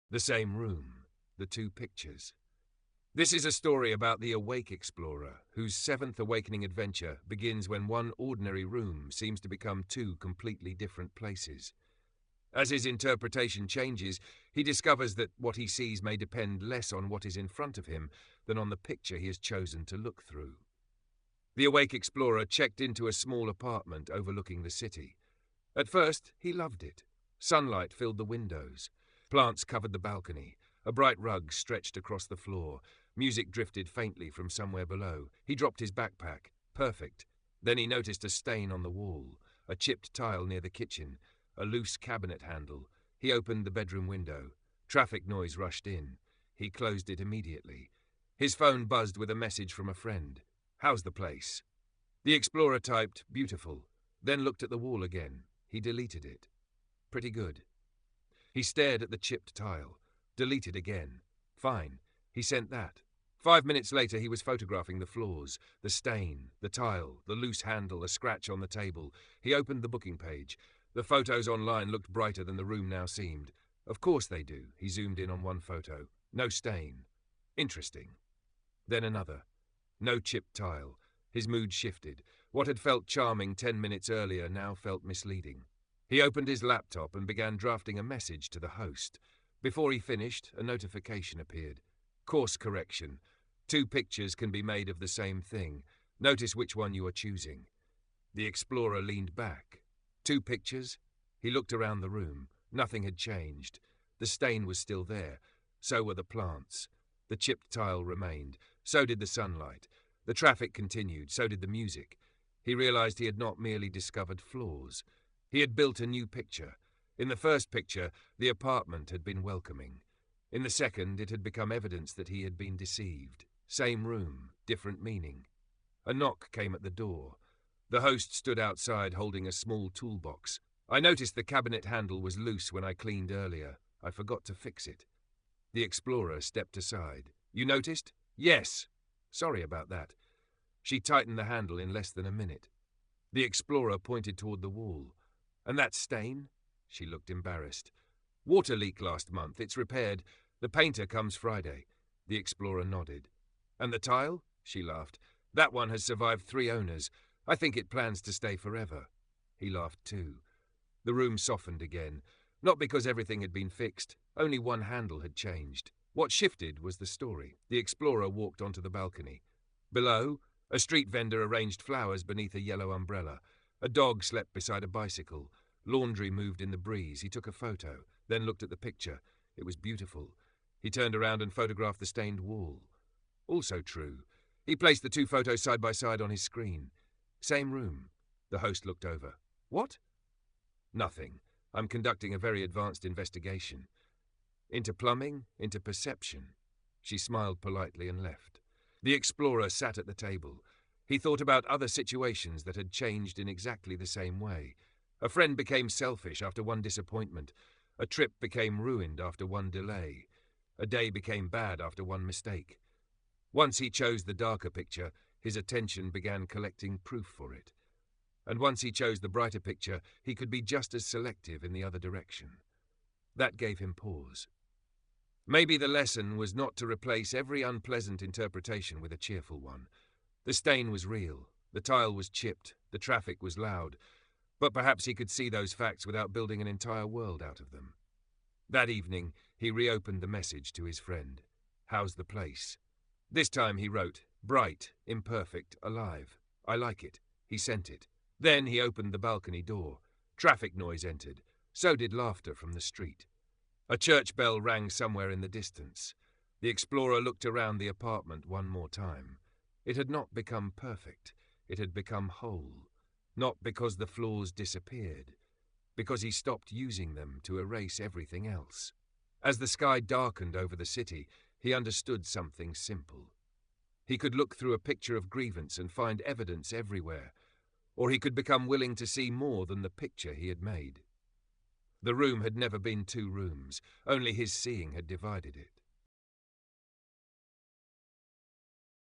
The same room, the two pictures. This is a story about the awake explorer, whose seventh awakening adventure begins when one ordinary room seems to become two completely different places. As his interpretation changes, he discovers that what he sees may depend less on what is in front of him than on the picture he has chosen to look through. The awake explorer checked into a small apartment overlooking the city. At first, he loved it. Sunlight filled the windows. Plants covered the balcony. A bright rug stretched across the floor. Music drifted faintly from somewhere below. He dropped his backpack. Perfect. Then he noticed a stain on the wall, a chipped tile near the kitchen, a loose cabinet handle. He opened the bedroom window. Traffic noise rushed in. He closed it immediately. His phone buzzed with a message from a friend. "How's the place?" The explorer typed, "Beautiful," then looked at the wall again. He deleted it. "Pretty good." He stared at the chipped tile. Deleted again. "Fine." He sent that. 5 minutes later he was photographing the floors, the stain, the tile, the loose handle, a scratch on the table. He opened the booking page. The photos online looked brighter than the room now seemed. Of course they do. He zoomed in on one photo. No stain. Interesting. Then another. No chipped tile. His mood shifted. What had felt charming 10 minutes earlier now felt misleading. He opened his laptop and began drafting a message to the host. Before he finished, a notification appeared. Course correction. 2 pictures can be made of the same thing. Notice which one you are choosing. The explorer leaned back. 2 pictures? He looked around the room. Nothing had changed. The stain was still there. So were the plants. The chipped tile remained. So did the sunlight. The traffic continued. So did the music. He realized he had not merely discovered flaws. He had built a new picture. In the first picture, the apartment had been welcoming. In the second, it had become evidence that he had been deceived. Same room, different meaning. A knock came at the door. The host stood outside holding a small toolbox. "I noticed the cabinet handle was loose when I cleaned earlier. I forgot to fix it." The explorer stepped aside. "You noticed?" "Yes." "Sorry about that." She tightened the handle in less than a minute. The explorer pointed toward the wall. "And that stain?" She looked embarrassed. "Water leak last month. It's repaired. The painter comes Friday." The explorer nodded. "And the tile?" She laughed. "That one has survived 3 owners. I think it plans to stay forever." He laughed too. The room softened again. Not because everything had been fixed. Only one handle had changed. What shifted was the story. The explorer walked onto the balcony. Below, a street vendor arranged flowers beneath a yellow umbrella. A dog slept beside a bicycle. Laundry moved in the breeze. He took a photo, then looked at the picture. It was beautiful. He turned around and photographed the stained wall. Also true. He placed the 2 photos side by side on his screen. Same room. The host looked over. "What?" "Nothing. I'm conducting a very advanced investigation. Into plumbing, into perception." She smiled politely and left. The explorer sat at the table. He thought about other situations that had changed in exactly the same way. A friend became selfish after one disappointment. A trip became ruined after one delay. A day became bad after one mistake. Once he chose the darker picture, his attention began collecting proof for it. And once he chose the brighter picture, he could be just as selective in the other direction. That gave him pause. Maybe the lesson was not to replace every unpleasant interpretation with a cheerful one. The stain was real, the tile was chipped, the traffic was loud, but perhaps he could see those facts without building an entire world out of them. That evening, he reopened the message to his friend. "How's the place?" This time he wrote, "Bright, imperfect, alive. I like it." He sent it. Then he opened the balcony door. Traffic noise entered. So did laughter from the street. A church bell rang somewhere in the distance. The explorer looked around the apartment one more time. It had not become perfect. It had become whole. Not because the flaws disappeared, because he stopped using them to erase everything else. As the sky darkened over the city, he understood something simple. He could look through a picture of grievance and find evidence everywhere, or he could become willing to see more than the picture he had made. The room had never been 2 rooms, only his seeing had divided it.